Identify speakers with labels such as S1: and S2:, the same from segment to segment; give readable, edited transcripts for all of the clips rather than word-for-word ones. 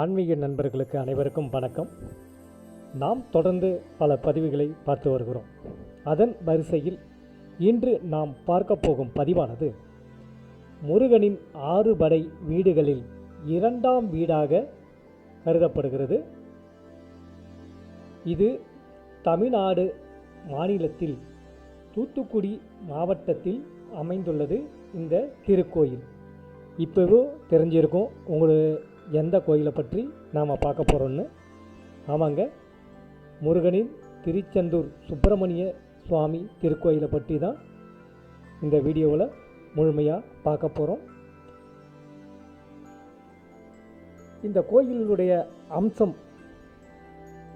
S1: ஆன்மீக நண்பர்களுக்கு அனைவருக்கும் வணக்கம். நாம் தொடர்ந்து பல பதிவுகளை பார்த்து வருகிறோம். அதன் வரிசையில் இன்று நாம் பார்க்க போகும் பதிவானது முருகனின் 6 படை வீடுகளில் 2ஆம் வீடாக கருதப்படுகிறது. இது தமிழ்நாடு மாநிலத்தில் தூத்துக்குடி மாவட்டத்தில் அமைந்துள்ளது. இந்த திருக்கோயில் இப்போவோ தெரிஞ்சிருக்கும் உங்களுக்கு எந்த கோயிலை பற்றி நாம் பார்க்க போகிறோன்னு. ஆமாங்க, முருகனின் திருச்செந்தூர் சுப்பிரமணிய சுவாமி திருக்கோயிலை பற்றி தான் இந்த வீடியோவில் முழுமையாக பார்க்க போகிறோம். இந்த கோயிலுடைய அம்சம்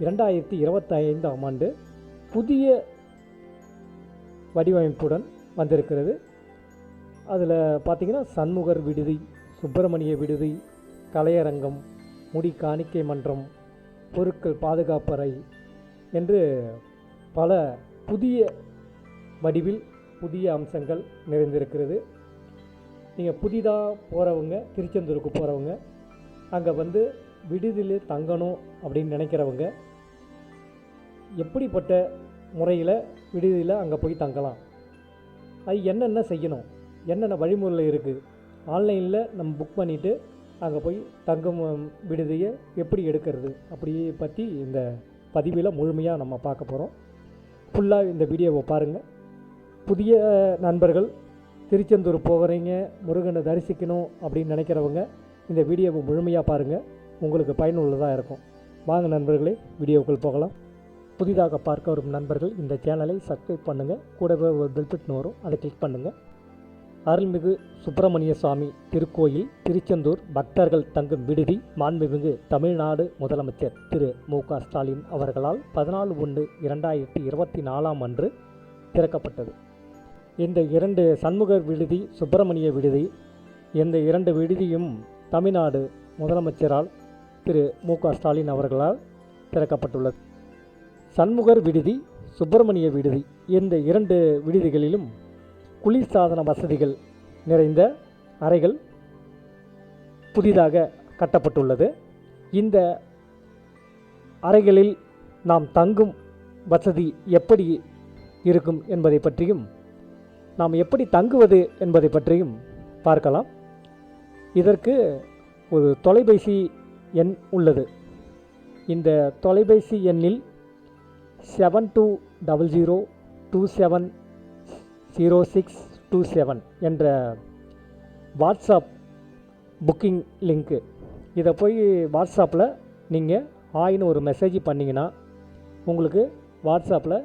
S1: 2025ஆம் ஆண்டு புதிய வடிவமைப்புடன் வந்திருக்கிறது. அதில் பார்த்திங்கன்னா சண்முகர் விடுதி, சுப்பிரமணிய விடுதி, கலையரங்கம், முடி காணிக்கை மன்றம், பொருட்கள் பாதுகாப்பறை என்று பல புதிய வடிவில் புதிய அம்சங்கள் நிறைந்திருக்கிறது. நீங்கள் புதிதாக போகிறவங்க, திருச்செந்தூருக்கு போகிறவங்க, அங்கே வந்து விடுதியில் தங்கணும் அப்படின்னு நினைக்கிறவங்க எப்படிப்பட்ட முறையில் விடுதியில் அங்கே போய் தங்கலாம், அது என்னென்ன செய்யணும், என்னென்ன வழிமுறையில் இருக்குது, ஆன்லைனில் நம்ம புக் பண்ணிவிட்டு அங்கே போய் தங்கும் விடுதியை எப்படி எடுக்கிறது அப்படியே பற்றி இந்த பதிவில் முழுமையாக நம்ம பார்க்க போகிறோம். ஃபுல்லாக இந்த வீடியோவை பாருங்கள். புதிய நண்பர்கள் திருச்செந்தூர் போகிறீங்க, முருகனை தரிசிக்கணும் அப்படின்னு நினைக்கிறவங்க இந்த வீடியோவை முழுமையாக பாருங்கள், உங்களுக்கு பயனுள்ளதாக இருக்கும். வாங்க நண்பர்களே, வீடியோக்குள் போகலாம். புதிதாக பார்க்க வரும் நண்பர்கள் இந்த சேனலை சப்ஸ்கிரைப் பண்ணுங்கள், கூடவே ஒரு பெல் பட்டன் வரும், அதை கிளிக் பண்ணுங்கள். அருள்மிகு சுப்பிரமணிய சுவாமி திருக்கோயில் திருச்செந்தூர் பக்தர்கள் தங்கும் விடுதி மாண்புமிகு தமிழ்நாடு முதலமைச்சர் திரு மு.க. ஸ்டாலின் அவர்களால் 14/1/2024 அன்று திறக்கப்பட்டது. இந்த 2 சண்முகர் விடுதி, சுப்பிரமணிய விடுதி, இந்த 2 விடுதியும் தமிழ்நாடு முதலமைச்சரால் திரு மு.க. ஸ்டாலின் அவர்களால் திறக்கப்பட்டுள்ளது. சண்முகர் விடுதி, சுப்பிரமணிய விடுதி, இந்த 2 விடுதிகளிலும் குளிர்சாதன வசதிகள் நிறைந்த அறைகள் புதிதாக கட்டப்பட்டுள்ளது. இந்த அறைகளில் நாம் தங்கும் வசதி எப்படி இருக்கும் என்பதை பற்றியும், நாம் எப்படி தங்குவது என்பதை பற்றியும் பார்க்கலாம். இதற்கு ஒரு தொலைபேசி எண் உள்ளது. இந்த தொலைபேசி எண்ணில் 7200270627 என்ற வாட்ஸ்அப் புக்கிங் லிங்க்கு, இதை போய் வாட்ஸ்அப்பில் நீங்கள் ஆயின்னு ஒரு மெசேஜ் பண்ணிங்கன்னா உங்களுக்கு வாட்ஸ்அப்பில்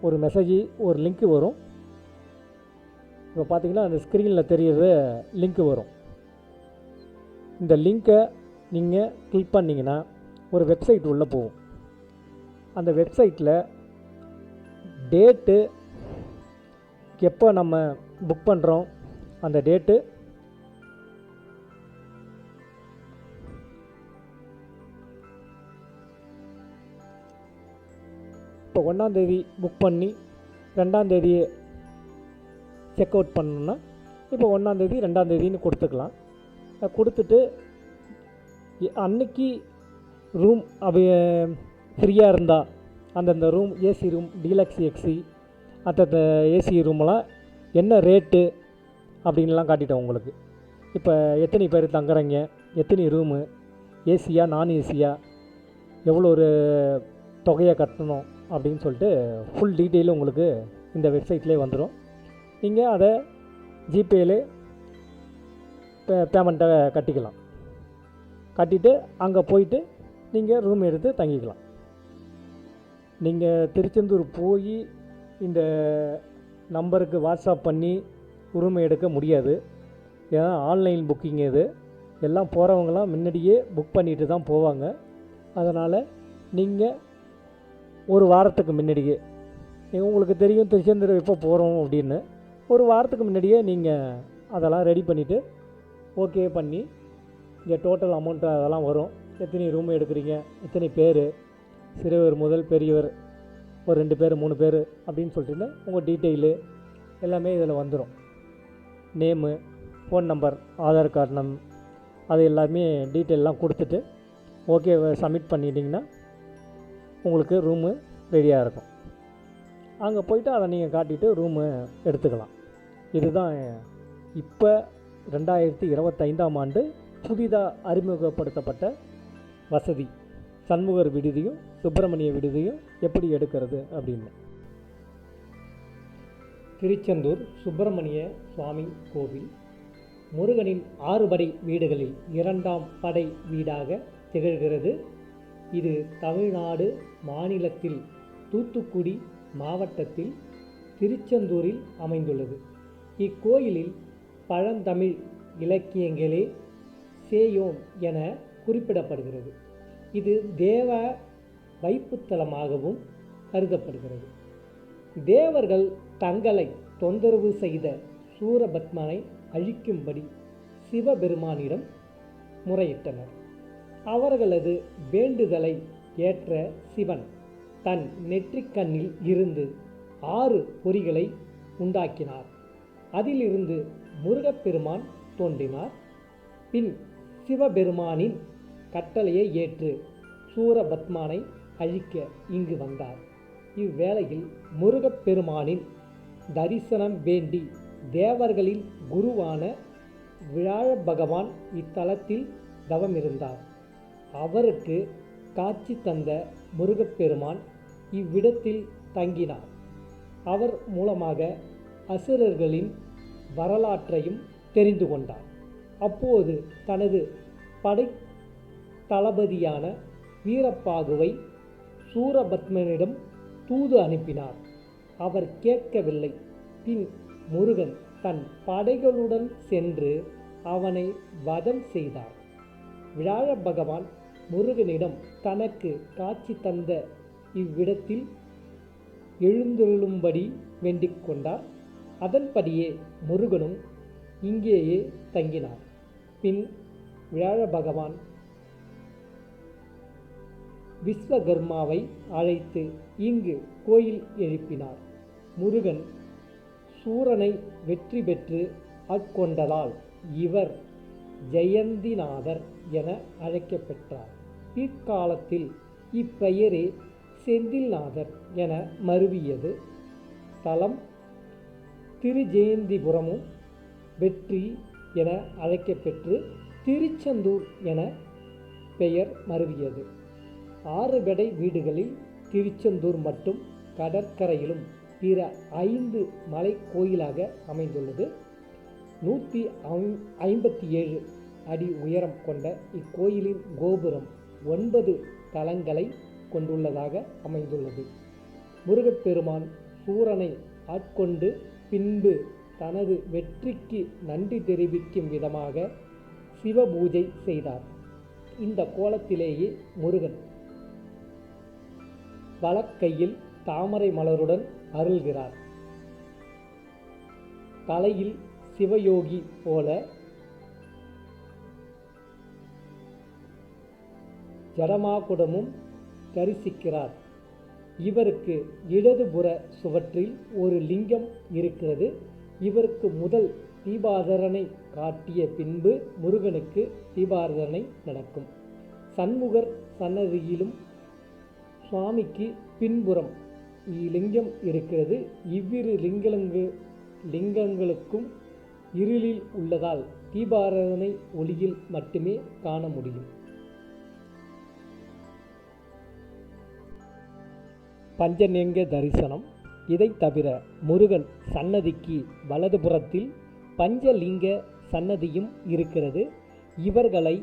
S1: ஒரு மெசேஜ், ஒரு லிங்க்கு வரும். இப்போ பார்த்திங்கன்னா அந்த ஸ்க்ரீனில் தெரியுற லிங்க்கு வரும். இந்த லிங்க்கை நீங்கள் கிளிக் பண்ணிங்கன்னா ஒரு வெப்சைட் உள்ளே போகும். அந்த வெப்சைட்டில் டேட்டு, எப்போ நம்ம புக் பண்ணுறோம் அந்த டேட்டு, இப்போ 1ஆம் தேதி புக் பண்ணி 2ஆம் தேதியே செக் அவுட் பண்ணணுன்னா இப்போ 1ஆம் தேதி 2ஆம் தேதின்னு கொடுத்துக்கலாம். கொடுத்துட்டு அன்னைக்கு ரூம் ஃப்ரீயாக இருந்தால் அந்தந்த room, AC room, deluxe XE, அந்த ஏசி ரூமெல்லாம் என்ன ரேட்டு அப்படின்லாம் காட்டிட்டோம் உங்களுக்கு. இப்போ எத்தனை பேர் தங்குறீங்க, எத்தனை ரூமு, ஏசியா நான் ஏசியா, எவ்வளோ ஒரு தொகையை கட்டணும் அப்படின்னு சொல்லிட்டு ஃபுல் டீட்டெயிலும் உங்களுக்கு இந்த வெப்சைட்லேயே வந்துடும். நீங்கள் அதை ஜிபேயில் பேமெண்ட்டை கட்டிக்கலாம். கட்டிட்டு அங்கே போயிட்டு நீங்கள் ரூம் எடுத்து தங்கிக்கலாம். நீங்கள் திருச்செந்தூர் போய் இந்த நம்பருக்கு வாட்ஸ்அப் பண்ணி ரூம் எடுக்க முடியாது. ஏன்னா ஆன்லைன் புக்கிங் இது. எல்லாம் போகிறவங்களாம் முன்னாடியே புக் பண்ணிட்டு தான் போவாங்க. அதனால் நீங்கள் ஒரு வாரத்துக்கு முன்னாடியே, உங்களுக்கு தெரியும் திருச்செந்தூர் எப்போ போகிறோம் அப்படின்னு, ஒரு வாரத்துக்கு முன்னாடியே நீங்கள் அதெல்லாம் ரெடி பண்ணிவிட்டு ஓகே பண்ணி, இங்கே டோட்டல் அமௌண்ட்டு அதெல்லாம் வரும். எத்தனை ரூம் எடுக்கிறீங்க, எத்தனை பேர், சிறுவர் முதல் பெரியவர், ஒரு 2 பேர் 3 பேர் அப்படின்னு சொல்லிட்டு உங்கள் டீட்டெயிலு எல்லாமே இதில் வந்துடும். Name, phone number, Aadhaar card அது எல்லாமே டீட்டெயிலெலாம் கொடுத்துட்டு ஓகே சப்மிட் பண்ணிட்டீங்கன்னா உங்களுக்கு ரூமு ரெடியாக இருக்கும். அங்கே போய்ட்டு அதை நீங்கள் காட்டிட்டு ரூமு எடுத்துக்கலாம். இதுதான் இப்போ 2025ஆம் ஆண்டு புதிதாக அறிமுகப்படுத்தப்பட்ட வசதி. சண்முகர் விடுதியும் சுப்பிரமணிய விடுதியும் எப்படி எடுக்கிறது அப்படின்னு. திருச்செந்தூர் சுப்பிரமணிய சுவாமி கோவில் முருகனின் 6 படை வீடுகளில் 2ஆம் படை வீடாக திகழ்கிறது. இது தமிழ்நாடு மாநிலத்தில் தூத்துக்குடி மாவட்டத்தில் திருச்செந்தூரில் அமைந்துள்ளது. இக்கோயிலில் பழந்தமிழ் இலக்கியங்களே சேயோன் என குறிப்பிடப்படுகிறது. இது தேவ வைப்புத்தலமாகவும் கருதப்படுகிறது. தேவர்கள் தங்களை தொந்தரவு செய்த சூரபத்மனை அழிக்கும்படி சிவபெருமானிடம் முறையிட்டனர். அவர்களது வேண்டுதலை ஏற்ற சிவன் தன் நெற்றிக்கண்ணில் இருந்து 6 பொறிகளை உண்டாக்கினார். அதிலிருந்து முருகப்பெருமான் தோன்றினார். பின் சிவபெருமானின் கட்டளையை ஏற்று சூரபத்மனை அழிக்க இங்கு வந்தார். இவ்வேளையில் முருகப்பெருமானின் தரிசனம் வேண்டி தேவர்களின் குருவான வியாழ பகவான் இத்தலத்தில் தவமிருந்தார். அவருக்கு காட்சி தந்த முருகப்பெருமான் இவ்விடத்தில் தங்கினார். அவர் மூலமாக அசுரர்களின் வரலாற்றையும் தெரிந்து கொண்டார். அப்போது தனது படை தளபதியான வீரப்பாகுவை சூரபத்மனிடம் தூது அனுப்பினார். அவர் கேட்கவில்லை. பின் முருகன் தன் படைகளுடன் சென்று அவனை வதம் செய்தார். வியாழ பகவான் முருகனிடம் தனக்கு காட்சி தந்த இவ்விடத்தில் எழுந்தருளும்படி வேண்டிக் கொண்டார். அதன்படியே முருகனும் இங்கேயே தங்கினார். பின் வியாழ பகவான் விஸ்வகர்மாவை அழைத்து இங்கு கோயில் எழுப்பினார். முருகன் சூரனை வெற்றி பெற்று ஆட்கொண்டதால் இவர் ஜெயந்திநாதர் என அழைக்கப்பெற்றார். பிற்காலத்தில் இப்பெயரே செந்தில்நாதர் என மருவியது. தலம் திருஜெயந்திபுரமும் வெற்றி என அழைக்கப்பெற்று திருச்செந்தூர் என பெயர் மருவியது. 6 படை வீடுகளில் திருச்செந்தூர் மட்டும் கடற்கரையிலும் பிற 5 மலை கோயிலாக அமைந்துள்ளது. 157 அடி உயரம் கொண்ட இக்கோயிலின் கோபுரம் 9 தளங்களை கொண்டுள்ளதாக அமைந்துள்ளது. முருகப்பெருமான் சூரனை ஆட்கொண்டு பின்பு தனது வெற்றிக்கு நன்றி தெரிவிக்கும் விதமாக சிவபூஜை செய்தார். இந்த கோலத்திலேயே முருகன் வலக்கையில் தாமரை மலருடன் அருள்கிறார். தலையில் சிவயோகி போல ஜடமாகுடமும் தரிசிக்கிறார். இவருக்கு இடதுபுற சுவற்றில் ஒரு லிங்கம் இருக்கிறது. இவருக்கு முதல் தீபாராதனை காட்டிய பின்பு முருகனுக்கு தீபாராதனை நடக்கும். சண்முகர் சன்னதியிலும் சுவாமிக்கு பின்புறம் லிங்கம் இருக்கிறது. இவ்விரு லிங்கங்களுக்கும் இருளில் உள்ளதால் தீபாராதனை ஒளியில் மட்டுமே காண முடியும். பஞ்சலிங்க தரிசனம். இதை தவிர முருகன் சன்னதிக்கு வலதுபுறத்தில் பஞ்சலிங்க சன்னதியும் இருக்கிறது. இவர்களை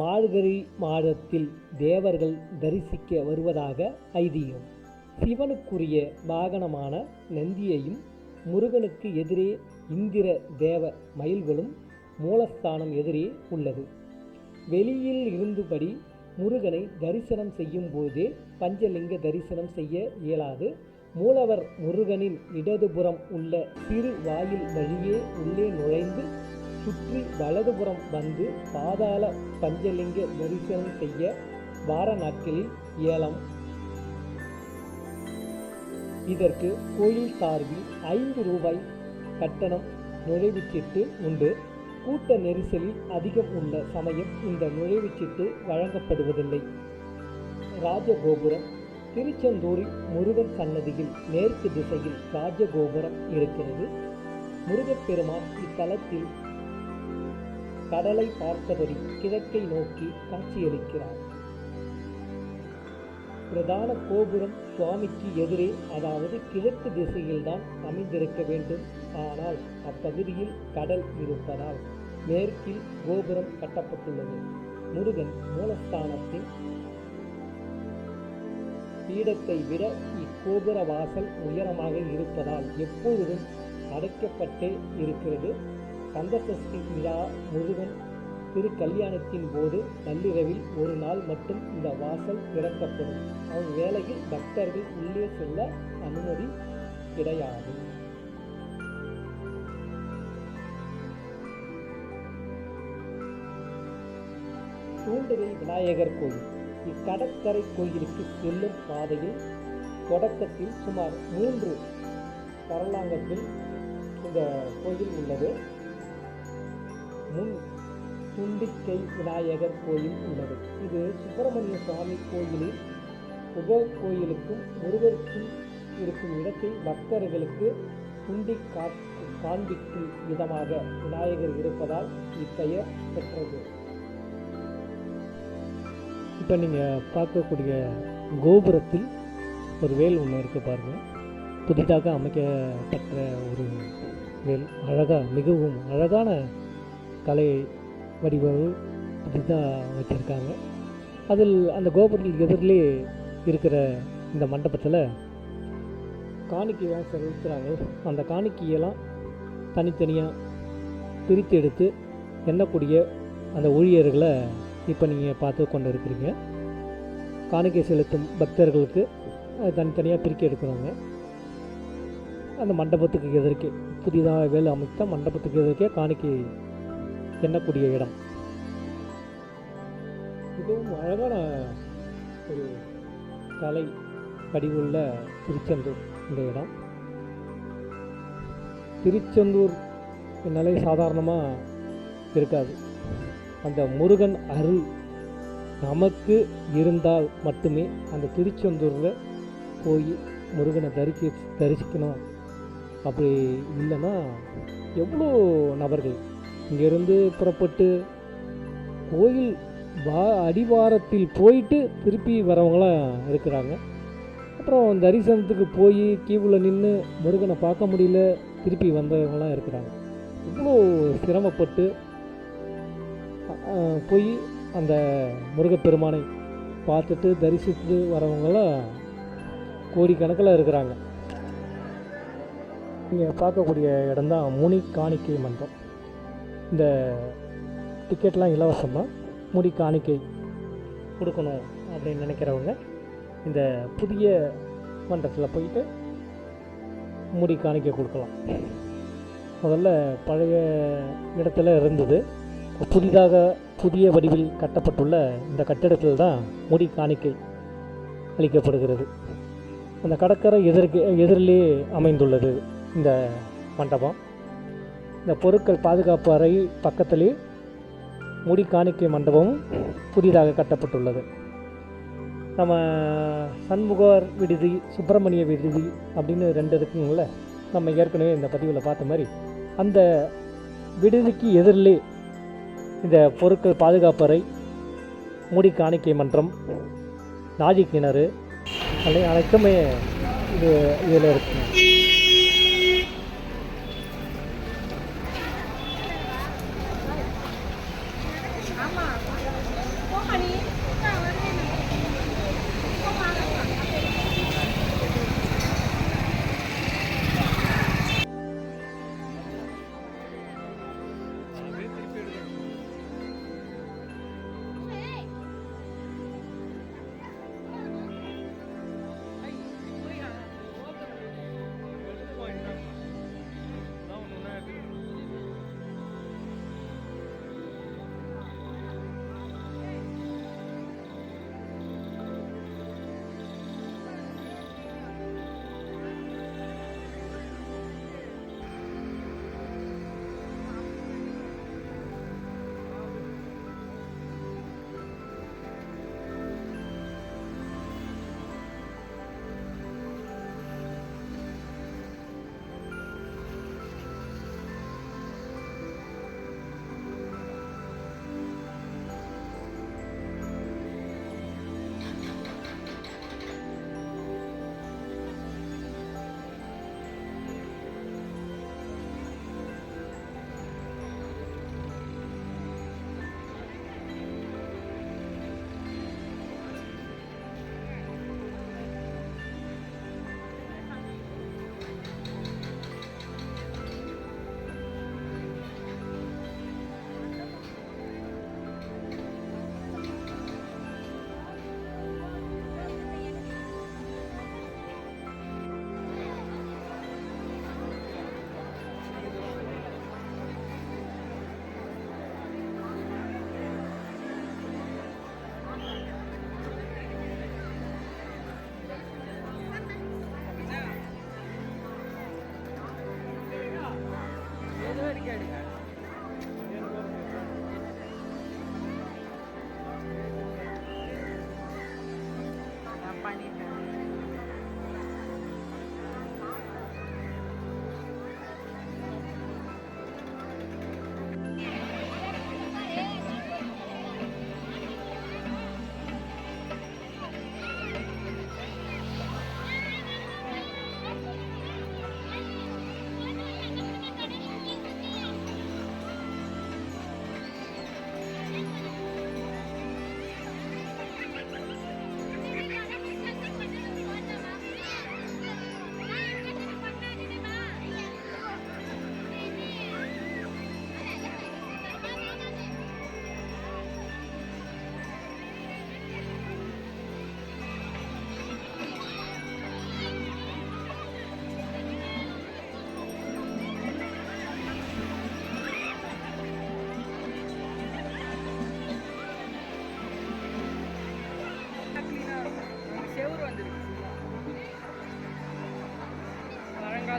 S1: மார்கழி மாதத்தில் தேவர்கள் தரிசிக்க வருவதாக ஐதீகம். சிவனுக்குரிய வாகனமான நந்தியையும் முருகனுக்கு எதிரே இந்திர தேவ மயில்களும் மூலஸ்தானம் எதிரே உள்ளது. வெளியில் இருந்தபடி முருகனை தரிசனம் செய்யும் போதே பஞ்சலிங்க தரிசனம் செய்ய இயலாது. மூலவர் முருகனின் இடதுபுறம் உள்ள சிறு வாயில் வழியே உள்ளே நுழைந்து சுற்றி வலதுபுறம் வந்து பாதாள பஞ்சலிங்க தரிசனம் செய்ய வார நாட்களில் இயலும். இதற்கு கோயில் சார்பில் 5 ரூபாய் கட்டணம் நுழைவுச்சீட்டு உண்டு. கூட்ட நெரிசலில் அதிகம் உள்ள சமயம் இந்த நுழைவுச்சீட்டு வழங்கப்படுவதில்லை. ராஜகோபுரம். திருச்செந்தூரில் முருகன் சன்னதியில் மேற்கு திசையில் ராஜகோபுரம் இருக்கிறது. முருகப்பெருமான் இத்தலத்தில் கடலை பார்த்தபடி கிழக்கை நோக்கி காட்சியளிக்கிறார். பிரதான கோபுரம் சுவாமிக்கு எதிரே, அதாவது கிழக்கு திசையில்தான் அமைந்திருக்க வேண்டும். ஆனால் அப்பகுதியில் கடல் இருப்பதால் மேற்கில் கோபுரம் கட்டப்பட்டுள்ளது. முருகன் மூலஸ்தானத்தின் பீடத்தை விட இக்கோபுர வாசல் உயரமாக இருப்பதால் எப்பொழுதும் அடைக்கப்பட்டே இருக்கிறது. கந்தசஷ்டி விழா முருகன் திருக்கல்யாணத்தின் போது நள்ளிரவில் ஒரு நாள் மட்டும் இந்த வாசல் திறக்கப்படும். அவ்வேளையில் பக்தர்கள் உள்ளே செல்ல அனுமதி கிடையாது. தூண்டுகை விநாயகர் கோயில். இக்கடற்கரை கோயிலுக்கு செல்லும் பாதையில் தொடக்கத்தில் சுமார் 3 பரலாங்கத்தில் இந்த கோயில் உள்ளது. முன் துண்டிக்கை விநாயகர் கோயில் உள்ளது. இது சுப்பிரமணிய சுவாமி கோயிலில் உப கோயிலுக்கும் முருகருக்கும் இருக்கும் இடத்தில் பக்தர்களுக்கு துண்டி காண்பிக்கும் விதமாக விநாயகர் இருப்பதால் இப்பெயர் பெற்றது. இப்போ நீங்கள் பார்க்கக்கூடிய கோபுரத்தில் ஒரு வேல் ஒன்று இருக்குது பாருங்கள். புதிதாக அமைக்கப்பட்ட ஒரு வேல். மிகவும் அழகான கலை வடிவம் புதிதாக வச்சுருக்காங்க. அதில் அந்த கோபுரத்தில் எதிரிலே இருக்கிற இந்த மண்டபத்தில் காணிக்கையாக செலுத்துகிறாங்க. அந்த காணிக்கையெல்லாம் தனித்தனியாக பிரித்து எடுத்து எண்ணக்கூடிய அந்த ஊழியர்களை இப்போ நீங்கள் பார்த்து கொண்டு இருக்கிறீங்க. காணிக்கை செலுத்தும் பக்தர்களுக்கு தனித்தனியாக பிரிக்க எடுக்கிறாங்க. அந்த மண்டபத்துக்கு எதிர்க்கே புதிதாக வேலை அமைத்த மண்டபத்துக்கு எதிர்க்கே காணிக்கை எண்ணக்கூடிய இடம். மிகவும் அழகான ஒரு கலை வடிவுள்ள திருச்செந்தூர் இந்த இடம். திருச்செந்தூர் என்னாலே சாதாரணமாக இருக்காது. அந்த முருகன் அருள் நமக்கு இருந்தால் மட்டுமே அந்த திருச்செந்தூரில் போய் முருகனை தரிசிக்கணும். அப்படி இல்லைன்னா எவ்வளோ நபர்கள் இங்கேருந்து புறப்பட்டு கோயில் அடிவாரத்தில் போயிட்டு திருப்பி வரவங்களாம் இருக்கிறாங்க. அப்புறம் தரிசனத்துக்கு போய் கியூவில் நின்று முருகனை பார்க்க முடியல திருப்பி வந்தவங்களாம் இருக்கிறாங்க. இவ்வளோ சிரமப்பட்டு போய் அந்த முருகப்பெருமானை பார்த்துட்டு தரிசித்து வரவங்களாம் கோடிக்கணக்கில் இருக்கிறாங்க. நீங்கள் பார்க்கக்கூடிய இடம்தான் முனி காணிக்கை மன்றம். இந்த டிக்கெட்லாம் இலவசமாக முடி காணிக்கை கொடுக்கணும் அப்படின்னு நினைக்கிறவங்க இந்த புதிய மன்றத்தில் போயிட்டு முடி காணிக்கை கொடுக்கலாம். முதல்ல பழைய இடத்துல இருந்தது. புதிய வடிவில் கட்டப்பட்டுள்ள இந்த கட்டிடத்தில் தான் முடி காணிக்கை அளிக்கப்படுகிறது. அந்த கடற்கரை எதிரிலே அமைந்துள்ளது இந்த மண்டபம். இந்த பொருட்கள் பாதுகாப்பு அறை பக்கத்திலே முடி காணிக்கை மண்டபமும் புதிதாக கட்டப்பட்டுள்ளது. நம்ம சண்முகர் விடுதி, சுப்பிரமணிய விடுதி அப்படின்னு 2 இருக்குங்கள. நம்ம ஏற்கனவே இந்த பதிவில் பார்த்த மாதிரி அந்த விடுதிக்கு எதிரிலே இந்த பொருட்கள் பாதுகாப்பு அறை, முடி காணிக்கை மன்றம், நாஜி கிணறு அனைத்துமே இதில் இருக்குங்க.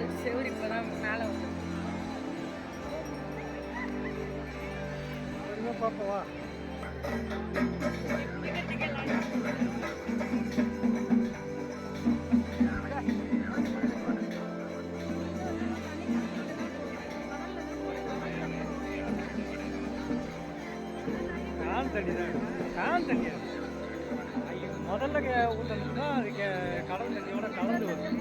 S2: ஃபால்ஸ் இப்போ தான் மேலே வந்து
S1: பார்ப்போவா? கான் தண்ணி தான், கான் தண்ணியா? முதல்ல ஊற்றுனா அதுக்கு கடல் தண்ணியோட கலந்து வரும்.